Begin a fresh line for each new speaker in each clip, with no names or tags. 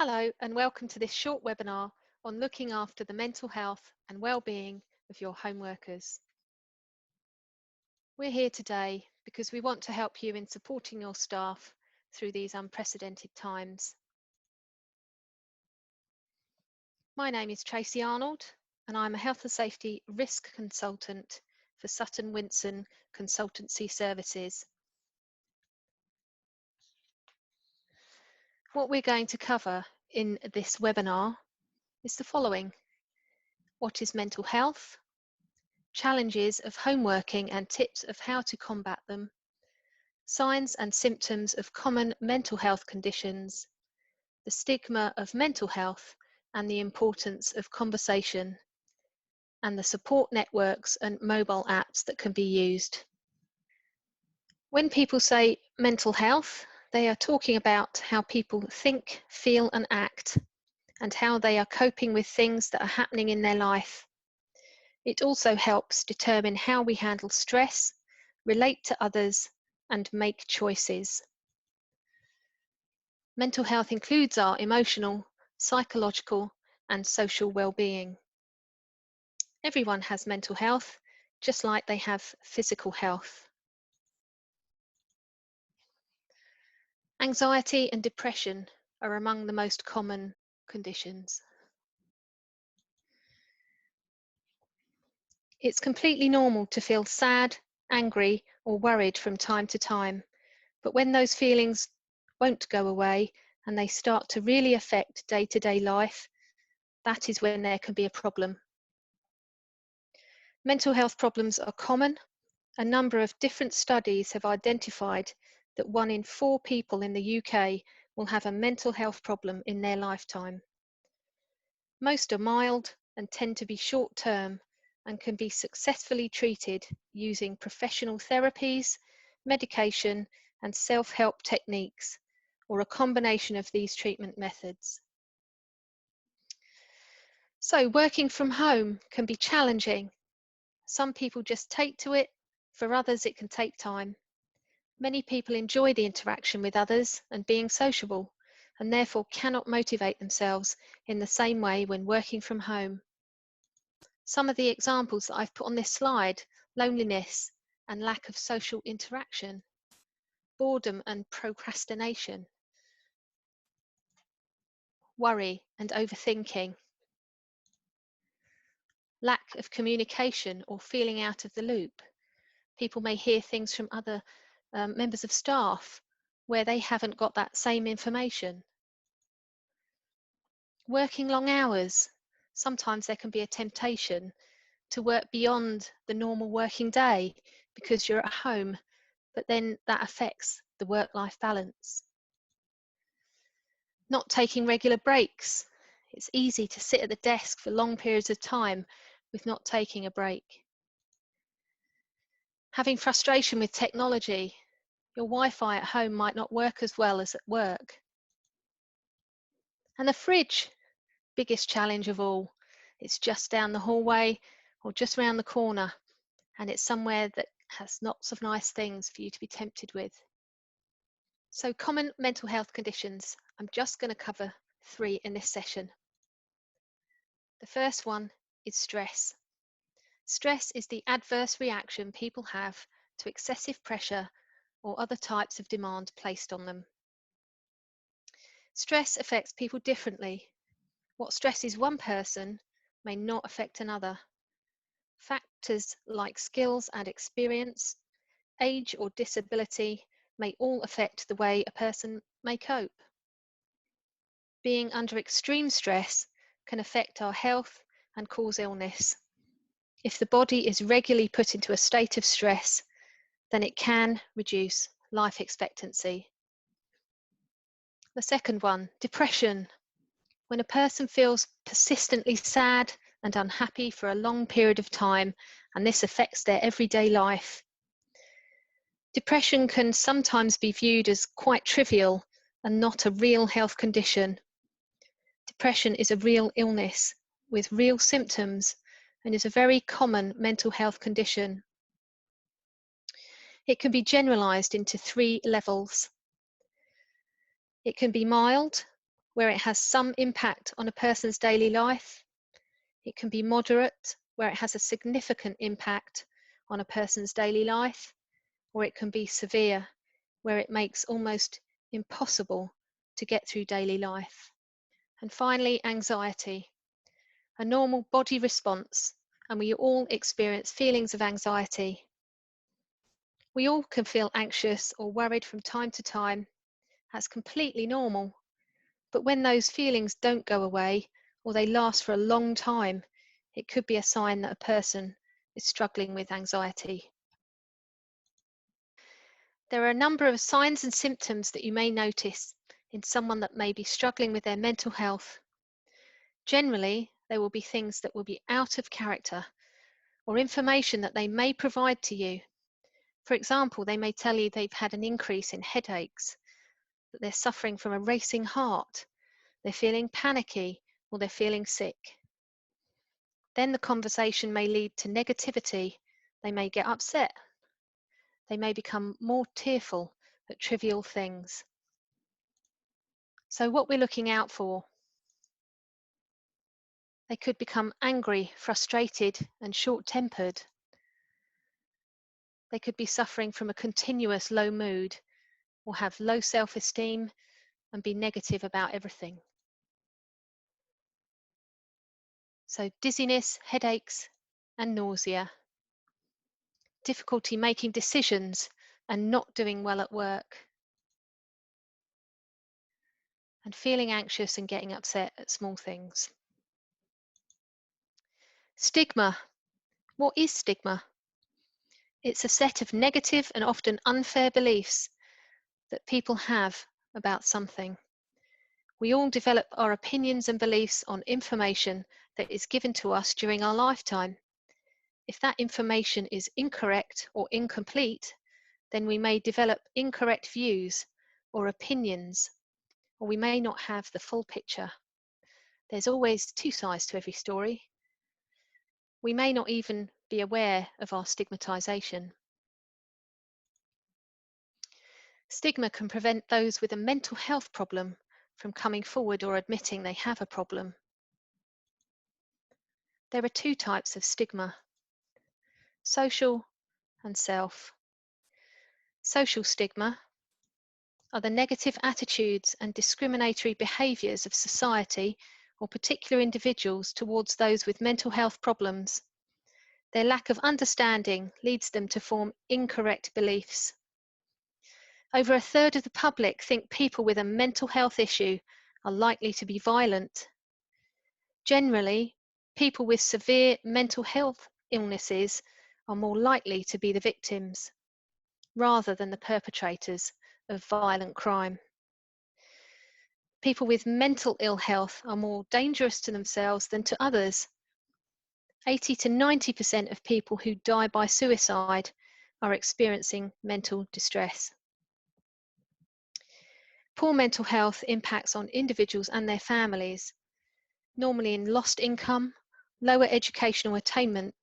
Hello and welcome to this short webinar on looking after the mental health and well-being of your home workers. We're here today because we want to help you in supporting your staff through these unprecedented times. My name is Tracey Arnold and I'm a health and safety risk consultant for Sutton Winson Consultancy Services. What we're going to cover in this webinar is the following: what is mental health, challenges of home working and tips of how to combat them, signs and symptoms of common mental health conditions, the stigma of mental health and the importance of conversation, and the support networks and mobile apps that can be used. When people say mental health, they are talking about how people think, feel and act, and how they are coping with things that are happening in their life. It also helps determine how we handle stress, relate to others, and make choices. Mental health includes our emotional, psychological, and social well-being. Everyone has mental health, just like they have physical health. Anxiety and depression are among the most common conditions. It's completely normal to feel sad, angry, or worried from time to time, but when those feelings won't go away and they start to really affect day-to-day life, that is when there can be a problem. Mental health problems are common. A number of different studies have identified that 1 in 4 people in the UK will have a mental health problem in their lifetime. Most are mild and tend to be short-term and can be successfully treated using professional therapies, medication, and self-help techniques, or a combination of these treatment methods. So working from home can be challenging. Some people just take to it. For others, it can take time. Many people enjoy the interaction with others and being sociable, and therefore cannot motivate themselves in the same way when working from home. Some of the examples that I've put on this slide: loneliness and lack of social interaction, boredom and procrastination, worry and overthinking, lack of communication or feeling out of the loop. People may hear things from other members of staff where they haven't got that same information. Working long hours. Sometimes there can be a temptation to work beyond the normal working day because you're at home, but then that affects the work-life balance. Not taking regular breaks. It's easy to sit at the desk for long periods of time with not taking a break. Having frustration with technology. Your Wi-Fi at home might not work as well as at work. And the fridge, biggest challenge of all. It's just down the hallway or just around the corner, and it's somewhere that has lots of nice things for you to be tempted with. So common mental health conditions. I'm just going to cover 3 in this session. The first one is stress. Stress is the adverse reaction people have to excessive pressure or other types of demand placed on them. Stress affects people differently. What stresses one person may not affect another. Factors like skills and experience, age or disability may all affect the way a person may cope. Being under extreme stress can affect our health and cause illness. If the body is regularly put into a state of stress, then it can reduce life expectancy. The second one, depression. When a person feels persistently sad and unhappy for a long period of time, and this affects their everyday life. Depression can sometimes be viewed as quite trivial and not a real health condition. Depression is a real illness with real symptoms and is a very common mental health condition. It can be generalized into 3 levels. It can be mild, where it has some impact on a person's daily life. It can be moderate, where it has a significant impact on a person's daily life, or it can be severe, where it makes almost impossible to get through daily life. And finally, anxiety, a normal body response, and we all experience feelings of anxiety. We all can feel anxious or worried from time to time. That's completely normal. But when those feelings don't go away or they last for a long time, it could be a sign that a person is struggling with anxiety. There are a number of signs and symptoms that you may notice in someone that may be struggling with their mental health. Generally, they will be things that will be out of character or information that they may provide to you. For example, they may tell you they've had an increase in headaches, that they're suffering from a racing heart, they're feeling panicky, or they're feeling sick. Then the conversation may lead to negativity. They may get upset. They may become more tearful at trivial things. So what we're looking out for, they could become angry, frustrated, and short-tempered. They could be suffering from a continuous low mood or have low self-esteem and be negative about everything. So dizziness, headaches, and nausea. Difficulty making decisions and not doing well at work. And feeling anxious and getting upset at small things. Stigma. What is stigma? It's a set of negative and often unfair beliefs that people have about something. We all develop our opinions and beliefs on information that is given to us during our lifetime. If that information is incorrect or incomplete, then we may develop incorrect views or opinions, or we may not have the full picture. There's always two sides to every story. We may not even be aware of our stigmatization. Stigma can prevent those with a mental health problem from coming forward or admitting they have a problem. There are two types of stigma: social and self. Social stigma are the negative attitudes and discriminatory behaviours of society or particular individuals towards those with mental health problems. Their lack of understanding leads them to form incorrect beliefs. Over a third of the public think people with a mental health issue are likely to be violent. Generally, people with severe mental health illnesses are more likely to be the victims rather than the perpetrators of violent crime. People with mental ill health are more dangerous to themselves than to others. 80 to 90% of people who die by suicide are experiencing mental distress. Poor mental health impacts on individuals and their families, normally in lost income, lower educational attainment,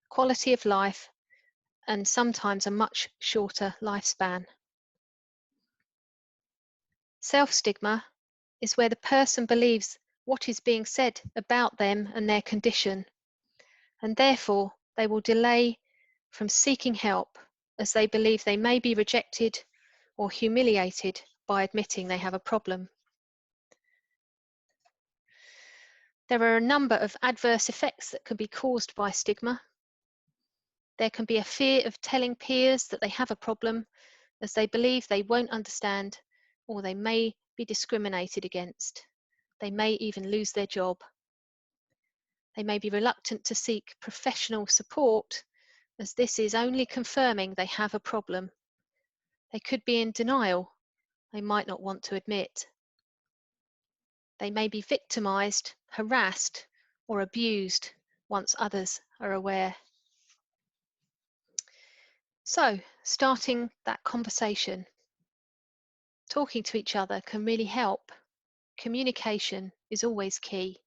quality of life, and sometimes a much shorter lifespan. Self-stigma is where the person believes what is being said about them and their condition, and therefore they will delay from seeking help as they believe they may be rejected or humiliated by admitting they have a problem. There are a number of adverse effects that can be caused by stigma. There can be a fear of telling peers that they have a problem as they believe they won't understand, or they may be discriminated against. They may even lose their job. They may be reluctant to seek professional support as this is only confirming they have a problem. They could be in denial. They might not want to admit. They may be victimized, harassed, or abused once others are aware. So, starting that conversation, talking to each other can really help. Communication is always key.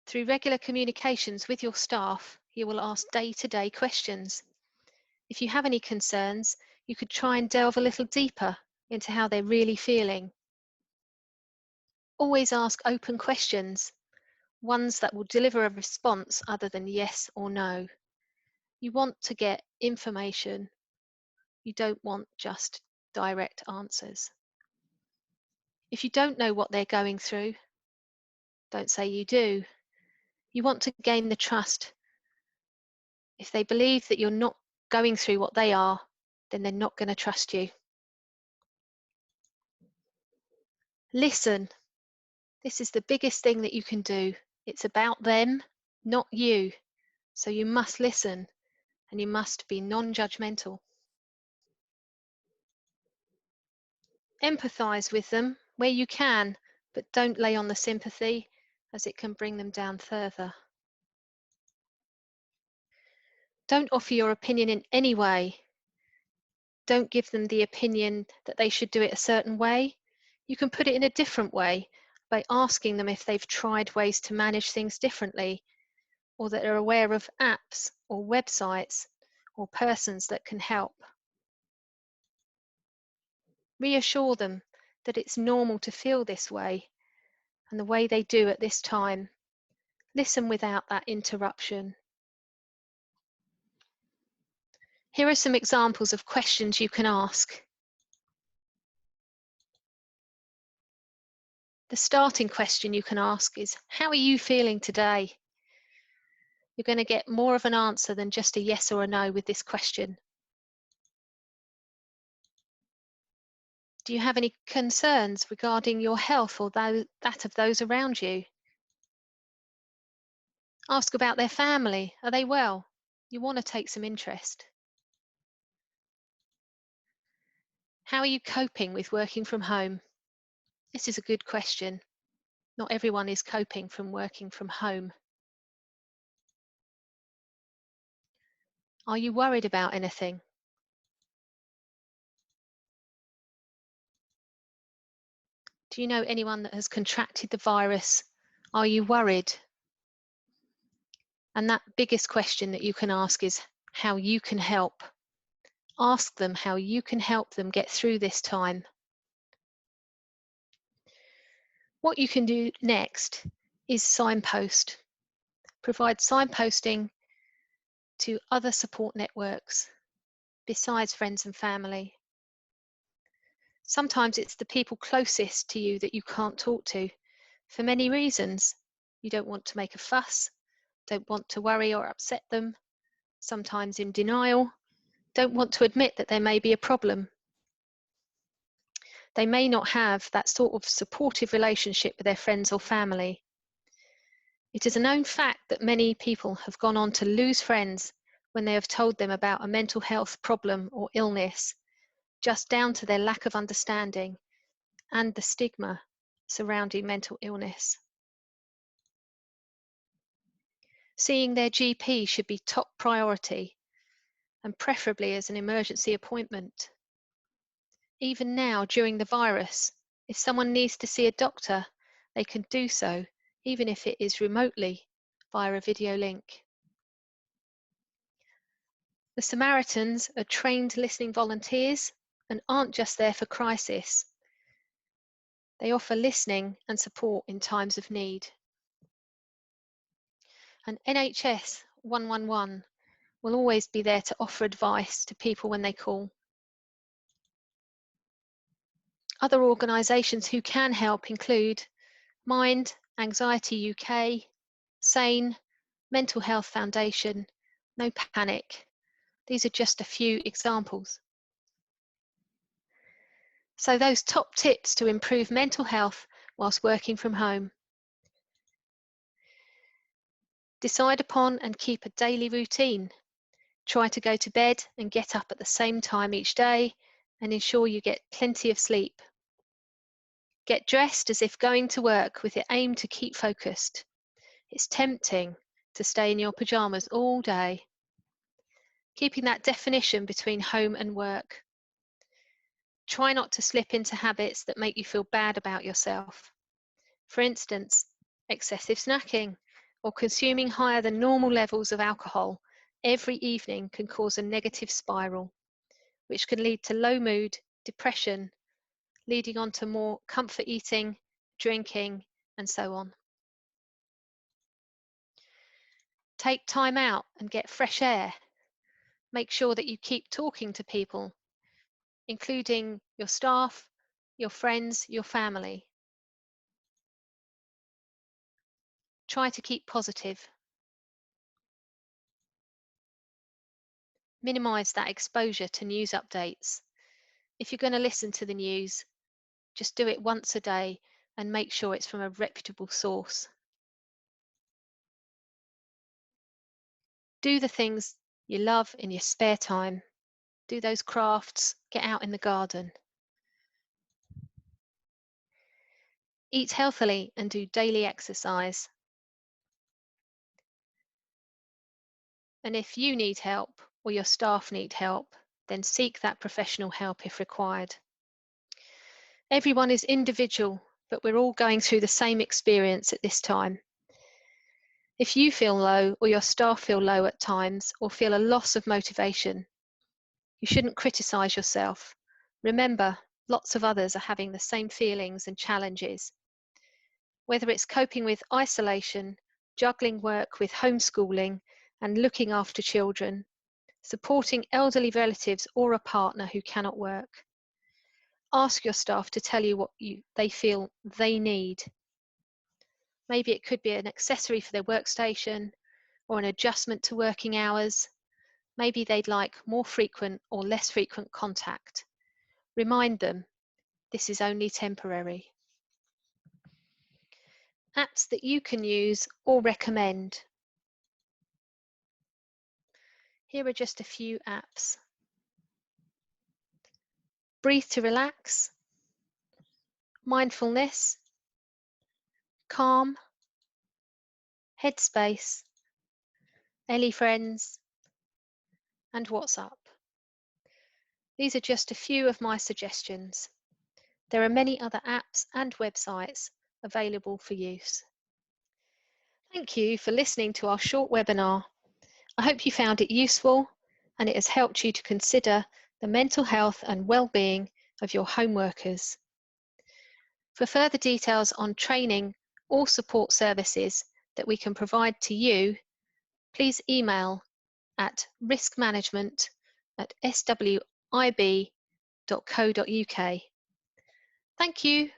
Through regular communications with your staff, you will ask day-to-day questions. If you have any concerns, you could try and delve a little deeper into how they're really feeling. Always ask open questions, ones that will deliver a response other than yes or no. You want to get information. You don't want just direct answers. If you don't know what they're going through, don't say you do. You want to gain the trust. If they believe that you're not going through what they are, then they're not going to trust you. Listen. This is the biggest thing that you can do. It's about them, not you. So you must listen and you must be non-judgmental. Empathize with them where you can, but don't lay on the sympathy, as it can bring them down further. Don't offer your opinion in any way. Don't give them the opinion that they should do it a certain way. You can put it in a different way by asking them if they've tried ways to manage things differently, or that are aware of apps or websites or persons that can help. Reassure them that it's normal to feel this way and the way they do at this time. Listen without that interruption. Here are some examples of questions you can ask. The starting question you can ask is, how are you feeling today? You're going to get more of an answer than just a yes or a no with this question. Do you have any concerns regarding your health or that of those around you? Ask about their family. Are they well? You want to take some interest. How are you coping with working from home? This is a good question. Not everyone is coping from working from home. Are you worried about anything? Do you know anyone that has contracted the virus? Are you worried? And that biggest question that you can ask is how you can help. Ask them how you can help them get through this time. What you can do next is signpost. Provide signposting to other support networks besides friends and family. Sometimes it's the people closest to you that you can't talk to for many reasons. You don't want to make a fuss, don't want to worry or upset them, sometimes in denial, don't want to admit that there may be a problem. They may not have that sort of supportive relationship with their friends or family. It is a known fact that many people have gone on to lose friends when they have told them about a mental health problem or illness, just down to their lack of understanding and the stigma surrounding mental illness. Seeing their GP should be top priority, and preferably as an emergency appointment. Even now, during the virus, if someone needs to see a doctor, they can do so, even if it is remotely via a video link. The Samaritans are trained listening volunteers and aren't just there for crisis. They offer listening and support in times of need. And NHS 111 will always be there to offer advice to people when they call. Other organisations who can help include Mind, Anxiety UK, Sane, Mental Health Foundation, No Panic. These are just a few examples. So those top tips to improve mental health whilst working from home. Decide upon and keep a daily routine. Try to go to bed and get up at the same time each day and ensure you get plenty of sleep. Get dressed as if going to work with the aim to keep focused. It's tempting to stay in your pajamas all day. Keeping that definition between home and work. Try not to slip into habits that make you feel bad about yourself. For instance, excessive snacking or consuming higher than normal levels of alcohol every evening can cause a negative spiral, which can lead to low mood, depression, leading on to more comfort eating, drinking, and so on. Take time out and get fresh air. Make sure that you keep talking to people, including your staff, your friends, your family. Try to keep positive. Minimize that exposure to news updates. If you're going to listen to the news, just do it once a day and make sure it's from a reputable source. Do the things you love in your spare time. Do those crafts, get out in the garden. Eat healthily and do daily exercise. And if you need help or your staff need help, then seek that professional help if required. Everyone is individual, but we're all going through the same experience at this time. If you feel low or your staff feel low at times or feel a loss of motivation, you shouldn't criticize yourself. Remember, lots of others are having the same feelings and challenges. Whether it's coping with isolation, juggling work with homeschooling and looking after children, supporting elderly relatives or a partner who cannot work. Ask your staff to tell you what they feel they need. Maybe it could be an accessory for their workstation or an adjustment to working hours. Maybe they'd like more frequent or less frequent contact. Remind them this is only temporary. Apps that you can use or recommend. Here are just a few apps. Breathe to relax, mindfulness, calm, Headspace, Ellie Friends, and WhatsApp. These are just a few of my suggestions. There are many other apps and websites available for use. Thank you for listening to our short webinar. I hope you found it useful and it has helped you to consider the mental health and well-being of your home workers. For further details on training or support services that we can provide to you, please email at riskmanagement@swib.co.uk. Thank you.